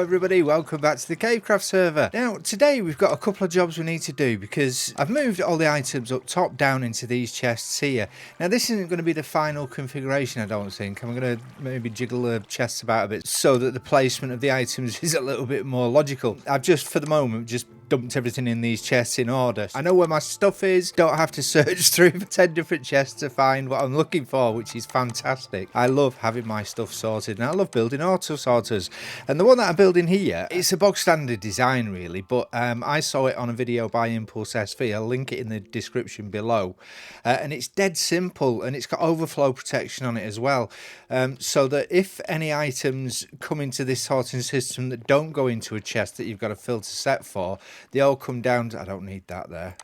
everybody, welcome back to the Cavecraft server. Now today we've got a couple of jobs we need to do because I've moved all the items up top down into these chests here. Now this isn't going to be the final configuration, I don't think. I'm going to maybe jiggle the chests about a bit so that the placement of the items is a little bit more logical. I've just for the moment just dumped everything in these chests in order. I know where my stuff is, don't have to search through 10 different chests to find what I'm looking for, which is fantastic. I love having my stuff sorted and I love building auto sorters. And the one that I'm building here, it's a bog standard design really, but I saw it on a video by Impulse SV. I'll link it in the description below. And it's dead simple and it's got overflow protection on it as well. So that if any items come into this sorting system that don't go into a chest that you've got a filter set for, they all come down to, I don't need that there.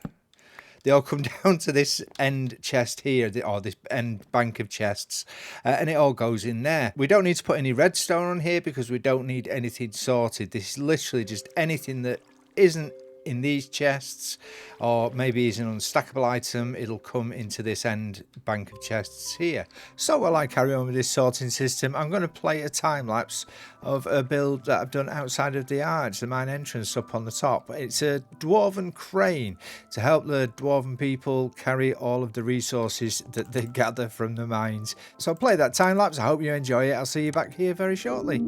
They all come down to this end chest here, or this end bank of chests, and it all goes in there. We don't need to put any redstone on here because we don't need anything sorted. This is literally just anything that isn't in these chests, or maybe is an unstackable item, it'll come into this end bank of chests here. So while I carry on with this sorting system, I'm going to play a time lapse of a build that I've done outside of the arch, the mine entrance up on the top. It's a dwarven crane to help the dwarven people carry all of the resources that they gather from the mines. So I'll play that time lapse. I hope you enjoy it. I'll see you back here very shortly.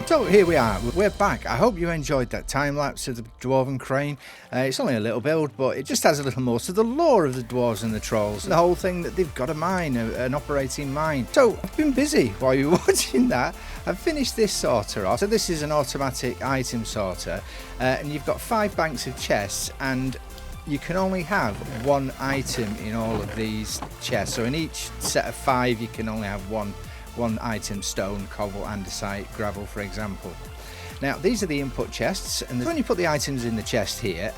So here we are, we're back. I hope you enjoyed that time lapse of the Dwarven crane. It's only a little build, but it just has a little more to the lore of the dwarves and the trolls. The whole thing that they've got a mine, an operating mine. So I've been busy while you were watching that. I've finished this sorter off. So this is an automatic item sorter, and you've got 5 banks of chests, and you can only have 1 item in all of these chests. So in each set of 5 you can only have one item: stone, cobble, andesite, gravel, for example. Now these are the input chests, and when you put the items in the chest here,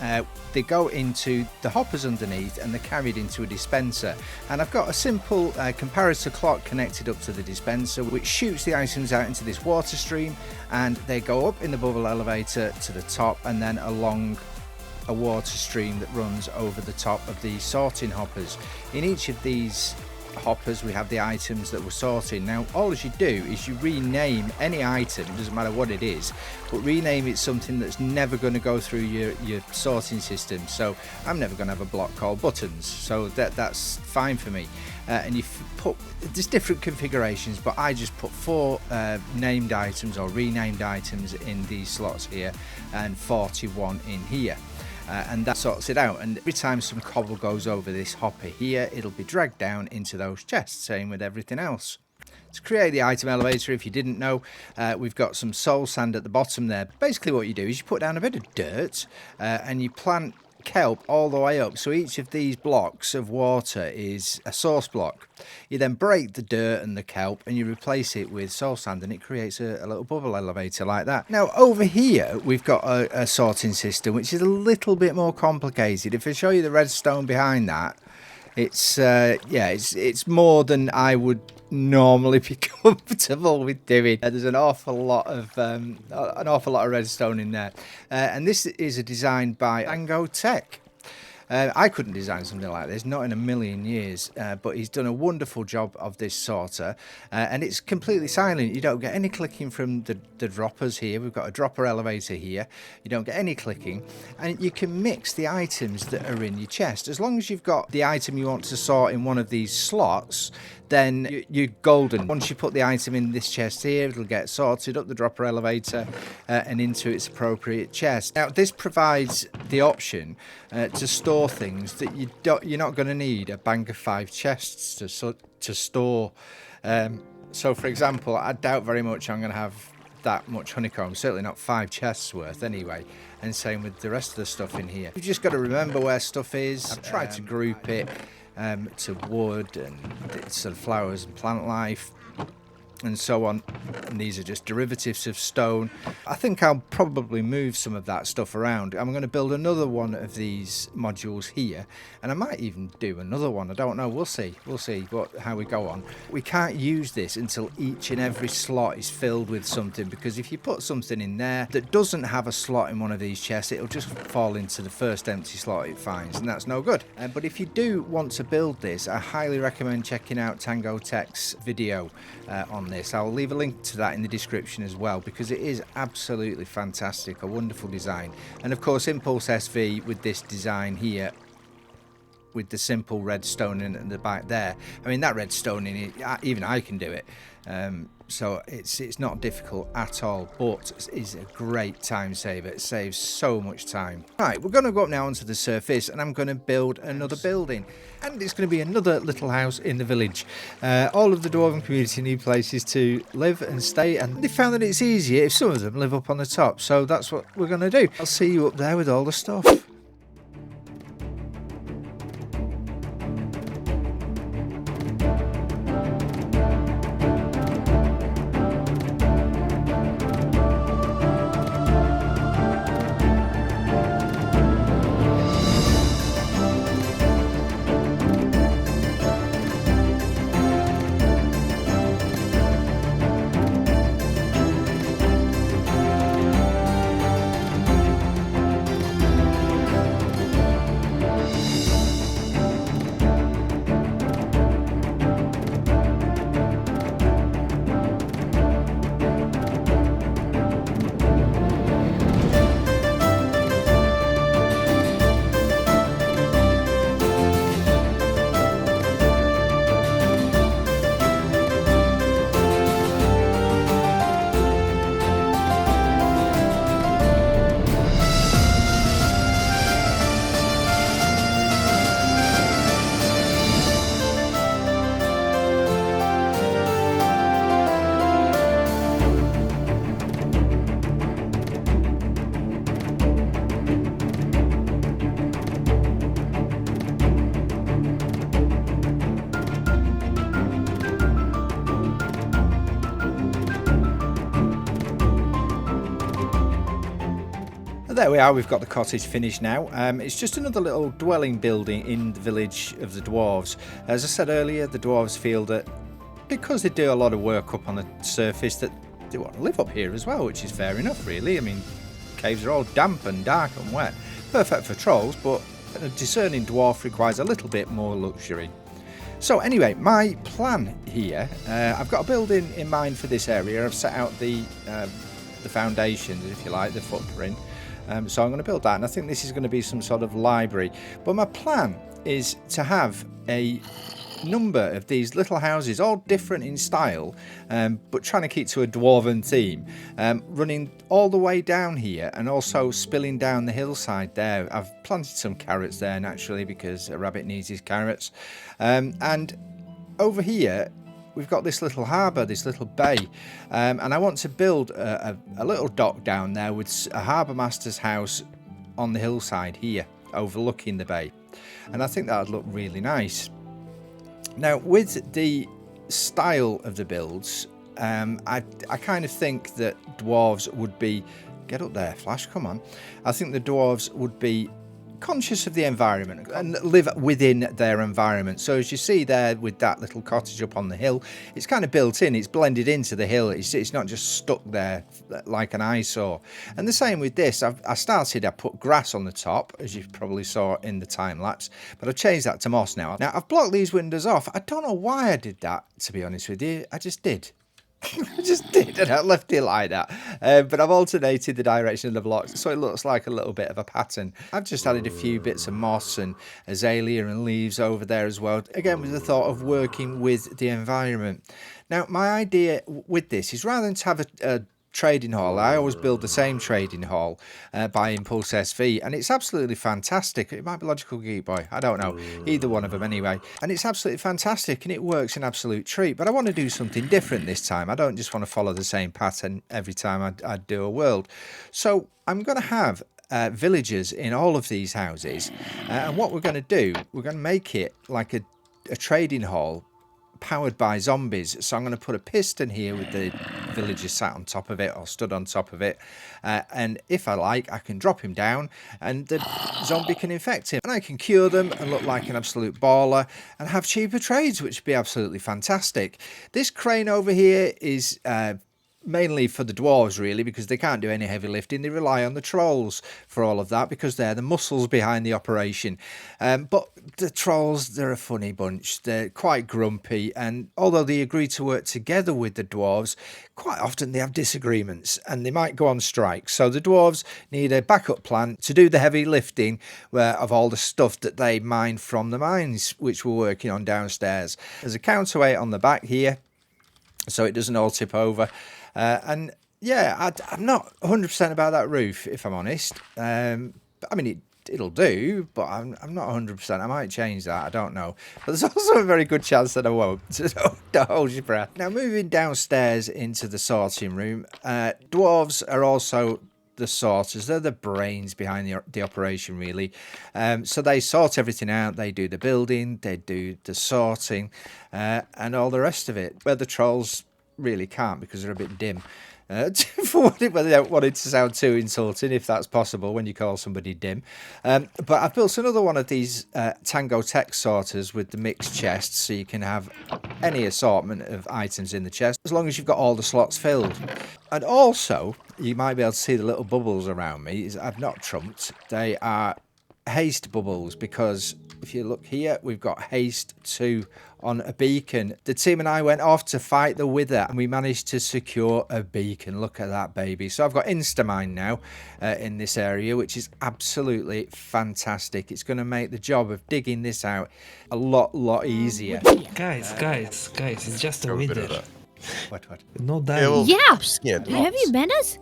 they go into the hoppers underneath and they're carried into a dispenser. And I've got a simple comparator clock connected up to the dispenser, which shoots the items out into this water stream, and they go up in the bubble elevator to the top and then along a water stream that runs over the top of the sorting hoppers. In each of these hoppers we have the items that we're sorting. Now all you do is you rename any item, it doesn't matter what it is, but rename it something that's never going to go through your sorting system. So I'm never going to have a block called buttons, so that's fine for me. And you put, there's different configurations, but I just put 4 named items or renamed items in these slots here and 41 in here. And that sorts it out, and every time some cobble goes over this hopper here, it'll be dragged down into those chests. Same with everything else. To create the item elevator, if you didn't know, we've got some soul sand at the bottom there. Basically what you do is you put down a bit of dirt and you plant kelp all the way up, so each of these blocks of water is a source block. You then break the dirt and the kelp and you replace it with soul sand, and it creates a little bubble elevator like that. Now over here we've got a sorting system which is a little bit more complicated. If I show you the redstone behind that, it's yeah, it's more than I would normally be comfortable with doing. There's an awful lot of redstone in there, and this is a design by Ango Tech. I couldn't design something like this, not in a million years, but he's done a wonderful job of this sorter, and it's completely silent. You don't get any clicking from the droppers here. We've got a dropper elevator here. You don't get any clicking, and you can mix the items that are in your chest. As long as you've got the item you want to sort in one of these slots, then you're golden. Once you put the item in this chest here, it'll get sorted up the dropper elevator and into its appropriate chest. Now, this provides the option to store things that you're not going to need a bank of 5 chests to store. So, for example, I doubt very much I'm going to have that much honeycomb, certainly not 5 chests worth anyway, and same with the rest of the stuff in here. You've just got to remember where stuff is. I've tried to group it to wood and sort of flowers and plant life and so on, and these are just derivatives of stone. I think I'll probably move some of that stuff around. I'm going to build another one of these modules here, and I might even do another one. I don't know. We'll see how we go on. We can't use this until each and every slot is filled with something, because if you put something in there that doesn't have a slot in one of these chests, it'll just fall into the first empty slot it finds, and that's no good. But if you do want to build this, I highly recommend checking out Tango Tech's video on this. I'll leave a link to that in the description as well, because it is absolutely fantastic, a wonderful design. And of course, Impulse SV with this design here, with the simple redstone in the back there. I mean, that redstone in it, even I can do it. So it's not difficult at all, but it's a great time saver. It saves so much time. Right, we're going to go up now onto the surface, and I'm going to build another building, and it's going to be another little house in the village. All of the Dwarven community need places to live and stay, and they found that it's easier if some of them live up on the top, so that's what we're going to do. I'll see you up there with all the stuff. There we are, we've got the cottage finished now. It's just another little dwelling building in the village of the dwarves. As I said earlier, the dwarves feel that because they do a lot of work up on the surface, that they want to live up here as well, which is fair enough really. I mean, caves are all damp and dark and wet. Perfect for trolls, but a discerning dwarf requires a little bit more luxury. So anyway, my plan here, I've got a building in mind for this area. I've set out the foundations, if you like, the footprint. So I'm going to build that, and I think this is going to be some sort of library. But my plan is to have a number of these little houses, all different in style, but trying to keep to a dwarven theme, running all the way down here and also spilling down the hillside there. I've planted some carrots there naturally, because a rabbit needs his carrots. And over here we've got this little harbour, this little bay, and I want to build a little dock down there with a harbour master's house on the hillside here, overlooking the bay, and I think that would look really nice. Now, with the style of the builds, I kind of think that dwarves would be... Get up there, Flash, come on. I think the dwarves would be conscious of the environment and live within their environment. So as you see there with that little cottage up on the hill, it's kind of built in, it's blended into the hill, it's not just stuck there like an eyesore. And the same with this. I put grass on the top, as you probably saw in the time lapse, but I've changed that to moss now. Now I've blocked these windows off. I don't know why I did that, to be honest with you. I just did. I just did, and I left it like that. But I've alternated the direction of the blocks, so it looks like a little bit of a pattern. I've just added a few bits of moss and azalea and leaves over there as well, again with the thought of working with the environment. Now, my idea with this is rather than to have a trading hall, I always build the same trading hall by Impulse SV, and it's absolutely fantastic. It might be Logical Geek Boy, I don't know, either one of them anyway, and it's absolutely fantastic and it works an absolute treat. But I want to do something different this time. I don't just want to follow the same pattern every time I do a world. So I'm going to have villagers in all of these houses, and what we're going to do, we're going to make it like a trading hall powered by zombies. So I'm going to put a piston here with the villager sat on top of it or stood on top of it, and if I like, I can drop him down and the zombie can infect him, and I can cure them and look like an absolute baller and have cheaper trades, which would be absolutely fantastic. This crane over here is mainly for the dwarves, really, because they can't do any heavy lifting. They rely on the trolls for all of that because they're the muscles behind the operation. But the trolls, they're a funny bunch. They're quite grumpy, and although they agree to work together with the dwarves, quite often they have disagreements and they might go on strike. So the dwarves need a backup plan to do the heavy lifting of all the stuff that they mine from the mines, which we're working on downstairs. There's a counterweight on the back here, so it doesn't all tip over. And yeah, I'm not 100% about that roof, if I'm honest. I mean, it'll do, but I'm not 100%. I might change that. I don't know. But there's also a very good chance that I won't. So don't hold your breath. Now, moving downstairs into the sorting room, dwarves are also the sorters. They're the brains behind the operation, really. So they sort everything out. They do the building, they do the sorting, and all the rest of it. Where the trolls really can't because they're a bit dim. For what they don't want it to sound too insulting, if that's possible when you call somebody dim. But I've built another one of these Tango Tech sorters with the mixed chests, so you can have any assortment of items in the chest as long as you've got all the slots filled. And also, you might be able to see the little bubbles around me. I've not trumped. They are haste bubbles, because if you look here, we've got haste 2 on a beacon. The team and I went off to fight the Wither, and we managed to secure a beacon. Look at that, baby. So I've got Instamine now in this area, which is absolutely fantastic. It's going to make the job of digging this out a lot easier. Guys, it's just a Wither. What? No damage. Yeah. Have you met us?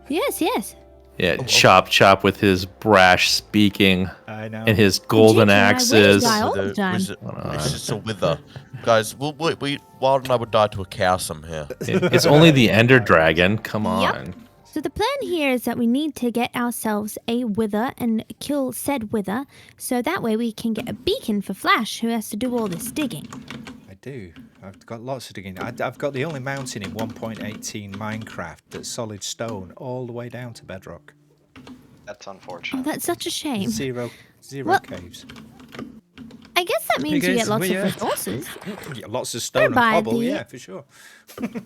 Yes. Yeah, chop with his brash speaking. I know. And his golden axes. It's just a Wither. Guys, Wild and I would die to a cow somehow. It's only the Ender Dragon. Come on. Yep. So the plan here is that we need to get ourselves a Wither and kill said Wither, so that way we can get a beacon for Flash, who has to do all this digging. I do. I've got lots of digging. I've got the only mountain in 1.18 Minecraft that's solid stone all the way down to bedrock. That's unfortunate. Oh, that's such a shame. Zero Well, caves. I guess that means you get lots of resources. Yeah, lots of stone and cobble, yeah, for sure.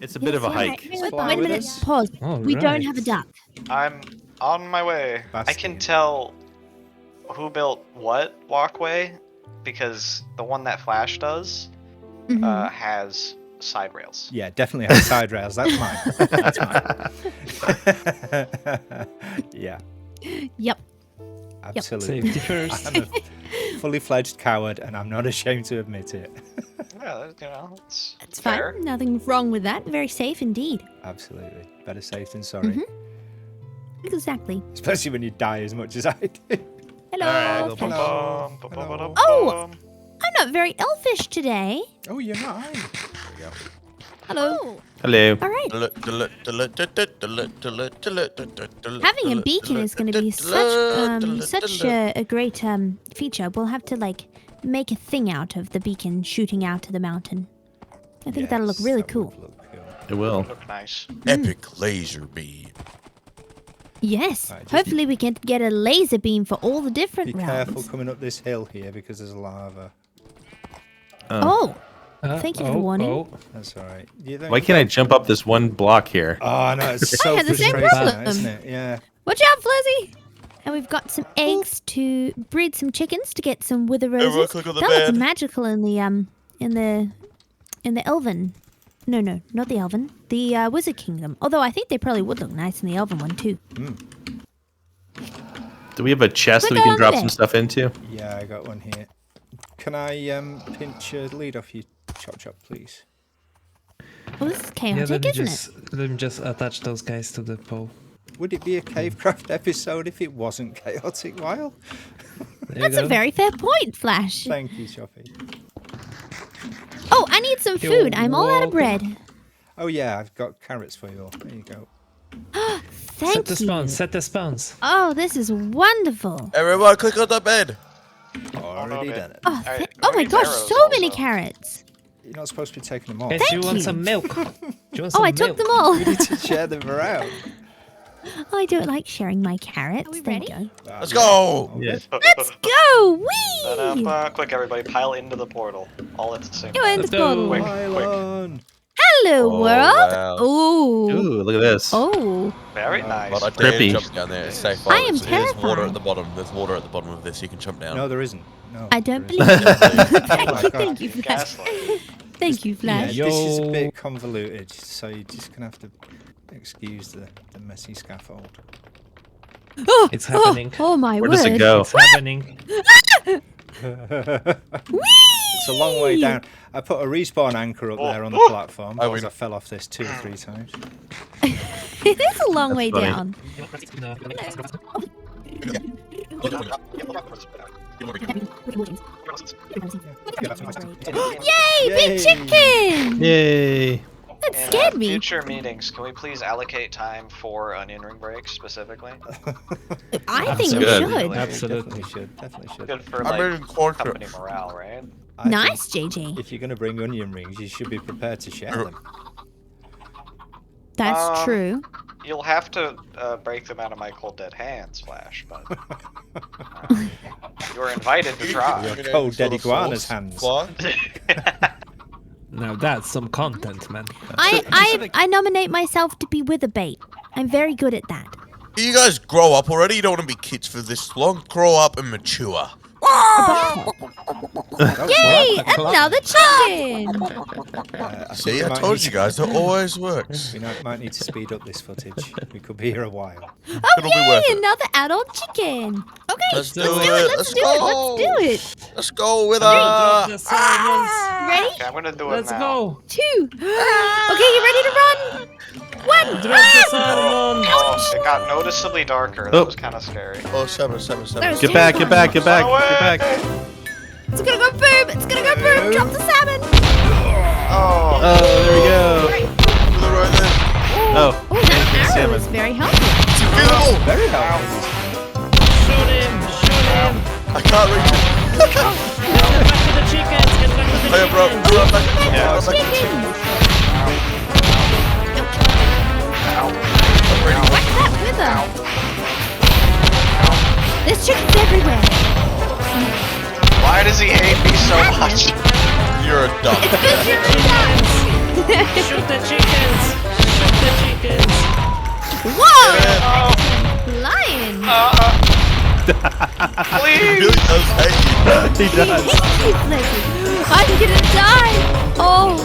It's a bit of a hike. Wait a minute, pause. We don't have a duck. I'm on my way. I can tell who built what walkway, because the one that Flash does has side rails. Yeah, definitely has side rails. That's mine. That's mine. Yeah. Yep. Absolutely. Safety first. I'm a fully fledged coward, and I'm not ashamed to admit it. Yeah, it's fair. Fine. Nothing wrong with that. Very safe indeed. Absolutely. Better safe than sorry. Exactly. Especially when you die as much as I do. Hello. Hello. Oh, I'm not very elfish today. Oh, you're not. There we go. Hello. Hello. All right. Having a beacon is going to be such a great feature. We'll have to make a thing out of the beacon shooting out to the mountain. I think that'll look really cool. It will. Look nice. Epic laser beam. Yes. Right, just Hopefully we can get a laser beam for all the different Be rounds. careful coming up this hill here because there's lava. Oh. Thank you for the warning. That's all right. Why can't I jump up this one block here? Oh no, it's so had the same frustrating, problem. that, isn't it? Yeah. Watch out, Flizzy! And we've got some eggs to breed some chickens to get some wither roses. Everyone click on the That looks bed. magical in the elven. No, not the elven. The wizard kingdom. Although I think they probably would look nice in the elven one too. Do we have a chest that we Click can on drop the some bed. stuff into? Yeah, I got one here. Can I pinch a lead off you, Chop, please? Well, this is Yeah, chaotic, isn't it? let me just attach those guys to the pole. Would it be a Cavecraft episode if it wasn't chaotic while? There That's you a go. very fair point, Flash. Thank you, Choppy. Oh, I need some You're food. I'm all out of welcome. bread. Oh yeah, I've got carrots for you all. There you go. Thank Set the you. spawns. Set the spawns. Oh, this is wonderful. Everyone, click on the bed. Already okay. done it. Oh, Alright, oh we my need gosh, arrows so many also. carrots. You're not supposed to be taking them all. Guys, do you Thank want you. some milk? Do you want Oh, some I took milk? them all. You need to share them around. I don't like sharing my carrots. Are we There you ready? go. Let's go. Yeah. Let's go! Whee! Quick, everybody, pile into the portal. All at the same You're in time. the Let's go. portal. Quick. Pylon. Hello, Oh, world. wow. Ooh. Ooh, look at this. Oh. Very nice. But I dare Trippy. jump down there. It's safe. I am There's water terrified. at the bottom. There's water at the bottom of this. You can jump down. No, there isn't. No. I don't there believe isn't. you. my God. Thank you, Flash. Gaslight. Thank you, Yeah, Flash. this is a Yo. bit convoluted, so you're just gonna have to excuse the messy scaffold. Oh, It's happening. Oh, my Where word. does it go? It's happening. It's a long way down. I put a respawn anchor up there on the platform Oh, because we- I fell off this 2 or 3 times. It is a long way funny. down. No. Yay, big chicken! Yay! That In scared me. future meetings, can we please allocate time for onion ring breaks specifically? I think we Good. should. Absolutely. Definitely should. Good for I'm like in corn company morale, right? I think Nice, JJ. If you're going to bring onion rings, you should be prepared to share them. That's true. You'll have to break them out of my cold dead hands, Flash, but you're invited to try. Your cold dead iguana's hands. Fly? Now that's some content, man. I nominate myself to be Witherbait. I'm very good at that. You guys grow up already. You don't want to be kids for this long. Grow up and mature. Yay! Another chicken! See, I told you guys. It always works. We might need to speed up this footage. We could be here a while. Oh It'll be worth yay! it. Another adult chicken. Okay, Let's do do it. it. Let's do it. go. Let's do it. Let's go with Drop her. the silence. Ready? Okay, I'm gonna do it Let's now. go. 2. Okay, you ready to run? 1. Drop the silence. Oh, it got noticeably darker. That Oh. was kind of scary. Oh, 7, 7, 7. There's Get back, get back, get back, Away! get back. It's gonna go boom. It's gonna go boom. Drop the salmon. Oh, Oh, there we go. Right there. Oh, Oh, that arrow salmon. is very helpful. Invisible. Very helpful. Shoot him. Shoot him. I can't reach it. Get back to the chickens. Get back to the Oh, yeah, bro. chickens. Run back. Yeah, Run back. Whack that wither. There's chickens everywhere. why does he hate me so much? You're a duck. Shoot the chickens. Shoot the chickens. Whoa! Lion. He Please! really does hate you. he does. I'm gonna die. Oh,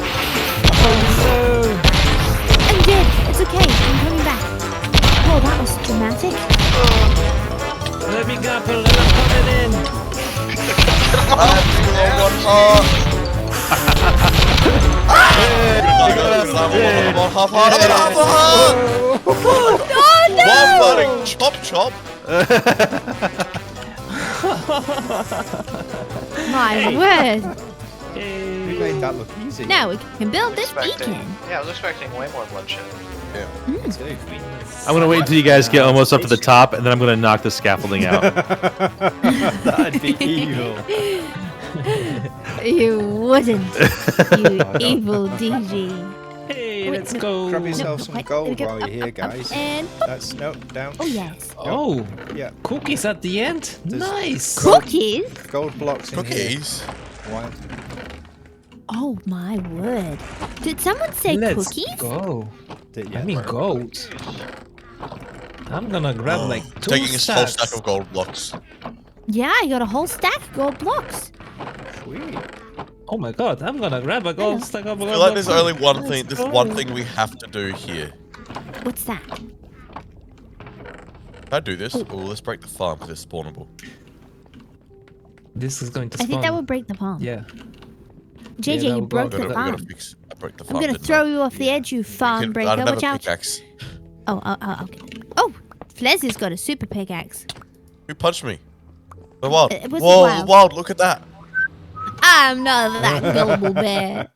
I'm dead. It's okay. I'm coming back. Oh, that was dramatic. Let me go. I'm coming in. I'm feeling one heart. Half heart. I'm in half a heart. Oh no! One fighting chop chop. My word. We made that look easy. Now we can build this Expecting- beacon. Yeah, I was expecting way more bloodshed. Too. I'm gonna wait until you guys get almost up to the top, and then I'm gonna knock the scaffolding out. That'd be evil. You wouldn't, you evil DG. Hey, Okay, let's go. Grab yourself some Wait, gold there we go. while you're here, Up, guys. and That's no down. oh yes, Oh, Yeah, cookies at the end. There's- Nice. cookies. gold blocks in Cookies. here. What? Oh my word! Did someone say Let's cookies? go. Yeah, I mean gold. I'm gonna grab like 2 Taking a whole stacks. stack of gold blocks. Yeah, I got a whole stack of gold blocks. sweet. Oh my god, I'm gonna grab a gold stack of gold I feel like there's blocks. only one Let's thing. There's go. one thing we have to do here. What's that? Can I do this? Oh, let's break the farm because it's spawnable. This is going to I spawn. think that would break the palm. Yeah. JJ, that you would broke go- the We gotta farm. fix. I broke the I'm farm. gonna didn't I? throw you off the edge, you farm I breaker. don't have Watch a out. pickaxe. Oh, okay. Oh, FLASHRABBIT's got a super pickaxe. Who punched me? The wild. It was the Whoa, wild. wild! Look at that. I'm not that gullible bear.